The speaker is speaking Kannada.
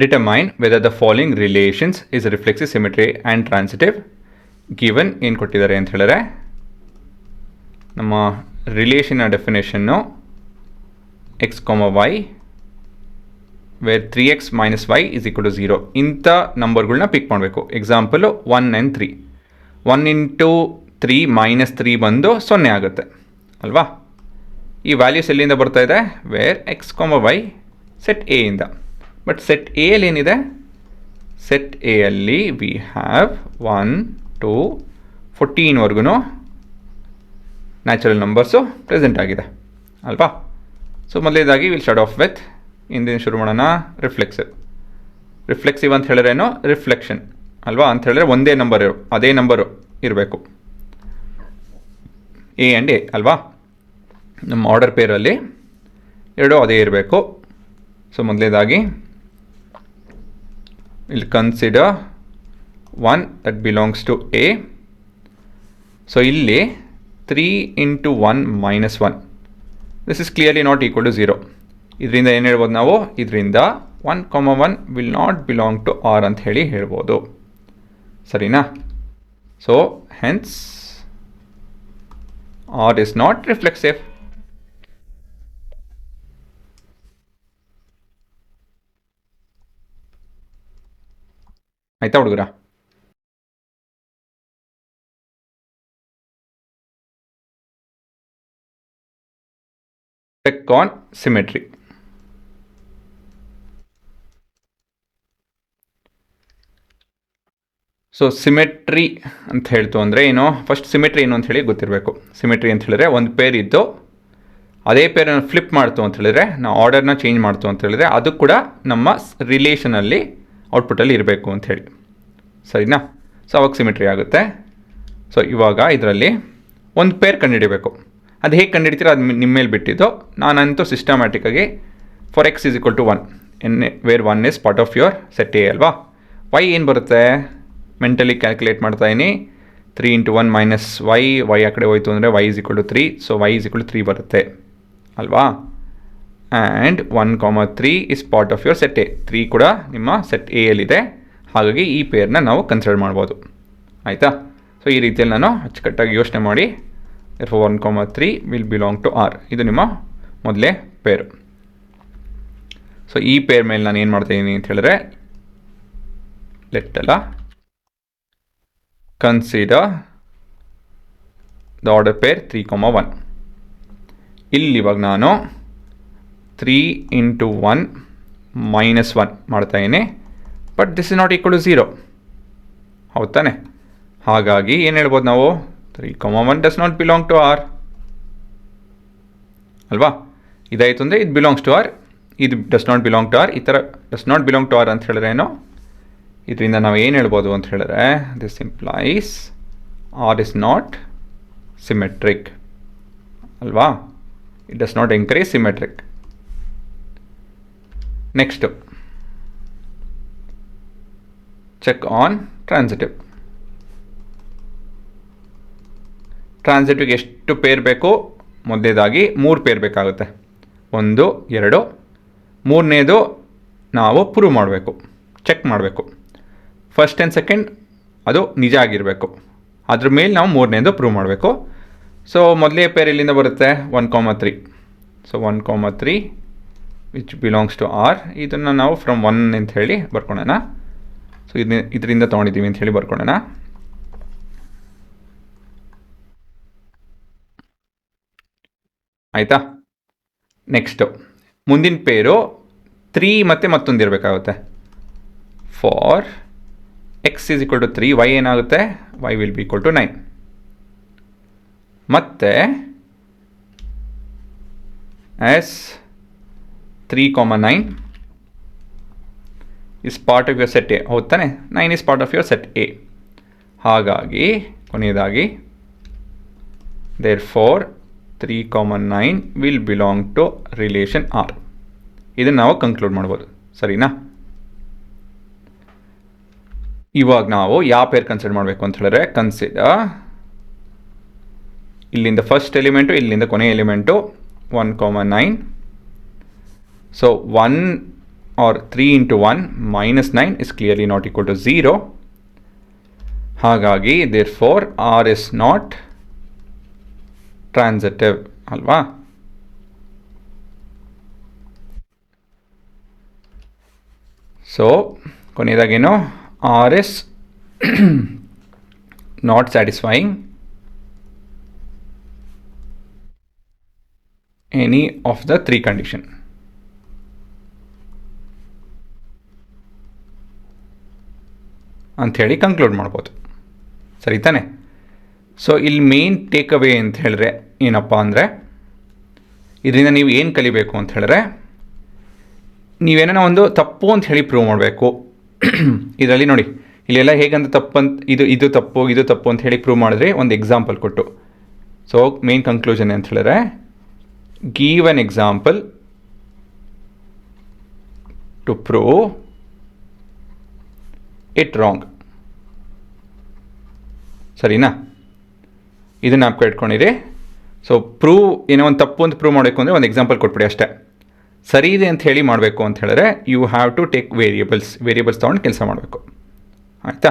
Determine whether the following relations is reflexive symmetry and transitive. Given ಏನು ಕೊಟ್ಟಿದ್ದಾರೆ ಅಂತ ಹೇಳಿದ್ರೆ ನಮ್ಮ ರಿಲೇಷನ್ನ ಡೆಫಿನೇಷನ್ನು X Y where 3x - y = 0 ಇಂಥ ನಂಬರ್ಗಳನ್ನ ಪಿಕ್ ಮಾಡಬೇಕು. Example 1 and 3. 1 × 3 - 3 ಬಂದು 0 ಆಗುತ್ತೆ ಅಲ್ವಾ. ಈ ವ್ಯಾಲ್ಯೂಸ್ ಎಲ್ಲಿಂದ ಬರ್ತಾ ಇದೆ? Where X Y set A ಇಂದ. ಬಟ್ ಸೆಟ್ ಎ ಅಲ್ಲಿ ಏನಿದೆ? ಸೆಟ್ ಎ ಅಲ್ಲಿ we have 1 2 14 natural numbers present ಆಗಿದೆ ಅಲ್ವಾ. ಸೊ ಮೊದಲೇದಾಗಿ ವಿಲ್ ಸ್ಟಾರ್ಟ್ ಆಫ್ ವಿತ್ ಇಂದಿನ ಶುರು ಮಾಡೋಣ. ರಿಫ್ಲೆಕ್ಸಿವ್ ಅಂತ ಹೇಳಿದ್ರೇನು? ರಿಫ್ಲೆಕ್ಷನ್ ಅಲ್ವಾ. ಅಂತ ಹೇಳಿದ್ರೆ ಒಂದೇ ಅದೇ ನಂಬರು ಇರಬೇಕು, ಎ ಆ್ಯಂಡ್ ಎ ಅಲ್ವಾ. ನಮ್ಮ ಆರ್ಡರ್ ಪೇರಲ್ಲಿ ಎರಡೂ ಅದೇ ಇರಬೇಕು. ಸೊ ಮೊದಲೇದಾಗಿ will consider 1 that belongs to A. So ಇಲ್ಲಿ 3 × 1 - 1 this is clearly not equal to 0. ಇದರಿಂದ ಏನು ಹೇಳ್ಬೋದು ನಾವು? ಇದರಿಂದ 1, 1 will not belong to R ಅಂತ ಹೇಳ್ಬೋದು. ಸರಿನಾ? So hence R is not reflexive. ಆಯ್ತಾ ಹುಡುಗರ? Check on symmetry. So symmetry ಅಂತ ಹೇಳ್ತು ಅಂದರೆ ಏನು? ಫಸ್ಟ್ ಸಿಮೆಟ್ರಿ ಏನು ಅಂತ ಹೇಳಿ ಗೊತ್ತಿರಬೇಕು. ಸಿಮೆಟ್ರಿ ಅಂತ ಹೇಳಿದ್ರೆ ಒಂದು ಪೇರ್ ಇದ್ದು ಅದೇ ಪೇರನ್ನು ಫ್ಲಿಪ್ ಮಾಡ್ತು ಅಂತ ಹೇಳಿದ್ರೆ, ನಾವು ಆರ್ಡರ್ನ ಚೇಂಜ್ ಮಾಡ್ತು ಅಂತ ಹೇಳಿದ್ರೆ ಅದು ಕೂಡ ನಮ್ಮ ರಿಲೇಷನಲ್ಲಿ ಔಟ್ಪುಟ್ಟಲ್ಲಿ ಇರಬೇಕು ಅಂತ ಹೇಳಿ. ಸರಿನಾ? ಸೊ ಅವಾಗ ಸಿಮೆಟ್ರಿ ಆಗುತ್ತೆ. ಸೊ ಇವಾಗ ಇದರಲ್ಲಿ ಒಂದು ಪೇರ್ ಕಂಡುಹಿಡಿಬೇಕು. ಅದು ಹೇಗೆ ಕಂಡುಹಿಡ್ತೀರೋ ಅದು ನಿಮ್ಮ ಮೇಲೆ ಬಿಟ್ಟಿದ್ದು. ನಾನಂತೂ ಸಿಸ್ಟಮ್ಯಾಟಿಕ್ಕಾಗಿ for X = 1 where 1 is part of your set A ಅಲ್ವಾ. ವೈ ಏನು ಬರುತ್ತೆ? Mentally calculate ಮಾಡ್ತಾಯಿನಿ. 3 × 1 - y ಆ ಕಡೆ ಹೋಯಿತು ಅಂದರೆ y = 3. ಸೊ y = 3 ಬರುತ್ತೆ ಅಲ್ವಾ. And 1, 3 is part of your set A. 3 ಕೂಡ ನಿಮ್ಮ ಸೆಟ್ ಎ ಯಲ್ಲಿದೆ. ಹಾಗಾಗಿ ಈ ಪೇರ್ನ ನಾವು ಕನ್ಸಿಡರ್ ಮಾಡ್ಬೋದು. ಆಯಿತಾ? ಸೊ ಈ ರೀತಿಯಲ್ಲಿ ನಾನು ಅಚ್ಚುಕಟ್ಟಾಗಿ ಯೋಚನೆ ಮಾಡಿ 1, 3 ವಿಲ್ ಬಿಲಾಂಗ್ ಟು ಆರ್. ಇದು ನಿಮ್ಮ ಮೊದಲೇ ಪೇರು. ಸೊ ಈ ಪೇರ್ ಮೇಲೆ ನಾನು ಏನು ಮಾಡ್ತಾಯಿದ್ದೀನಿ ಅಂತ ಹೇಳಿದ್ರೆ, let consider the order pair 3, 1. ಇಲ್ಲಿ ಇವಾಗ ನಾನು 3 × 1 - 1 ಮಾಡ್ತಾಯಿದ್ದೀನಿ. But this is not equal to 0. ಹೌದು ತಾನೆ? ಹಾಗಾಗಿ ಏನು ಹೇಳ್ಬೋದು ನಾವು? 3, 1 does not belong to R ಅಲ್ವಾ. ಇದಾಯಿತು ಅಂದರೆ ಇದು ಬಿಲಾಂಗ್ಸ್ ಟು ಆರ್, ಇದು does not belong to R. ಈ ಥರ does not belong to R ಅಂತ ಹೇಳಿದ್ರೆ ಏನು? ಇದರಿಂದ ನಾವು ಏನು ಹೇಳ್ಬೋದು ಅಂತ ಹೇಳಿದ್ರೆ, this implies R is not symmetric ಅಲ್ವಾ. It does not encourage symmetric. Next check on transitive. ಟ್ರಾನ್ಸಿಟಿವ್ಗೆ ಎಷ್ಟು ಪೇರ್ ಬೇಕು? ಮೊದಲೇದಾಗಿ 3 ಪೇರ್ ಬೇಕಾಗುತ್ತೆ. 1 2 ಮೂರನೇದು ನಾವು ಪ್ರೂವ್ ಮಾಡಬೇಕು, ಚೆಕ್ ಮಾಡಬೇಕು. ಫಸ್ಟ್ ಆ್ಯಂಡ್ ಸೆಕೆಂಡ್ ಅದು ನಿಜ ಆಗಿರಬೇಕು. ಅದ್ರ ಮೇಲೆ ನಾವು ಮೂರನೇದು ಪ್ರೂವ್ ಮಾಡಬೇಕು. ಸೊ ಮೊದಲೇ ಪೇರ್ ಎಲ್ಲಿಂದ ಬರುತ್ತೆ? 1, 3. So 1, 3 which belongs to R. ಇದನ್ನು ನಾವು ಫ್ರಮ್ 1 ಅಂತ ಹೇಳಿ ಬರ್ಕೊಳ್ಳೋಣ. ಸೊ ಇದರಿಂದ ತೊಗೊಂಡಿದ್ದೀವಿ ಅಂತ ಹೇಳಿ ಬರ್ಕೊಳ್ಳೋಣ. ಆಯಿತಾ? ನೆಕ್ಸ್ಟು ಮುಂದಿನ ಪೇರು 3 ಮತ್ತು ಮತ್ತೊಂದು ಇರಬೇಕಾಗುತ್ತೆ. ಫಾರ್ ಎಕ್ಸ್ = 3, y ಏನಾಗುತ್ತೆ? y will be = 9. ಮತ್ತು as 3, 9 is part of your set A. ಹೌದು ತಾನೆ? 9 is part of your set A. ಹಾಗಾಗಿ ಕೊನೆಯದಾಗಿ therefore 3, 9 will belong to relation R. ಇದನ್ನು ನಾವು ಕನ್ಕ್ಲೂಡ್ ಮಾಡ್ಬೋದು. ಸರಿನಾ? ಇವಾಗ ನಾವು ಯಾವ ಪೇರ್ ಕನ್ಸಿಡರ್ ಮಾಡಬೇಕು ಅಂತ ಹೇಳಿದ್ರೆ, ಕನ್ಸಿಡರ್ ಇಲ್ಲಿಂದ ಫಸ್ಟ್ ಎಲಿಮೆಂಟು, ಇಲ್ಲಿಂದ ಕೊನೆಯ element 1, 9. So 1 R 3 into 1 minus 9 is clearly not equal to 0. ಹಾಗಾಗಿ therefore r is not transitive ಅಲ್ವಾ. ಸೊ ಕೊನೆಯದಾಗೇನು r is not satisfying any of the 3 condition. ಅಂಥೇಳಿ ಕಂಕ್ಲೂಡ್ ಮಾಡ್ಬೋದು, ಸರಿ ತಾನೆ. ಸೊ ಇಲ್ಲಿ ಮೇನ್ ಟೇಕ್ ಅವೇ ಅಂತ ಹೇಳಿದ್ರೆ ಏನಪ್ಪ ಅಂದರೆ, ಇದರಿಂದ ನೀವು ಏನು ಕಲಿಬೇಕು ಅಂತ ಹೇಳಿದ್ರೆ, ನೀವೇನೋ ಒಂದು ತಪ್ಪು ಅಂತ ಹೇಳಿ ಪ್ರೂವ್ ಮಾಡಬೇಕು. ಇದರಲ್ಲಿ ನೋಡಿ ಇಲ್ಲೆಲ್ಲ ಹೇಗಂತ ತಪ್ಪಂತ ಇದು ತಪ್ಪು ಇದು ತಪ್ಪು ಅಂತ ಹೇಳಿ ಪ್ರೂವ್ ಮಾಡಿದ್ರೆ ಒಂದು ಎಕ್ಸಾಂಪಲ್ ಕೊಟ್ಟು. ಸೊ ಮೇನ್ ಕನ್ಕ್ಲೂಷನ್ ಅಂತ ಹೇಳಿದ್ರೆ, give an example to prove it wrong. ಸರಿನಾ, ಇದನ್ನ ಜ್ಞಾಪಕ ಇಟ್ಕೊಂಡಿರಿ. ಸೊ ಪ್ರೂವ್ ಏನೋ ಒಂದು ತಪ್ಪು ಅಂತ ಪ್ರೂವ್ ಮಾಡಬೇಕು ಅಂದರೆ ಒಂದು ಎಕ್ಸಾಂಪಲ್ ಕೊಟ್ಬಿಡಿ ಅಷ್ಟೇ. ಸರಿ ಇದೆ ಅಂತ ಹೇಳಿ ಮಾಡಬೇಕು ಅಂತ ಹೇಳಿದ್ರೆ you have to take variables ತೊಗೊಂಡು ಕೆಲಸ ಮಾಡಬೇಕು, ಆಯಿತಾ.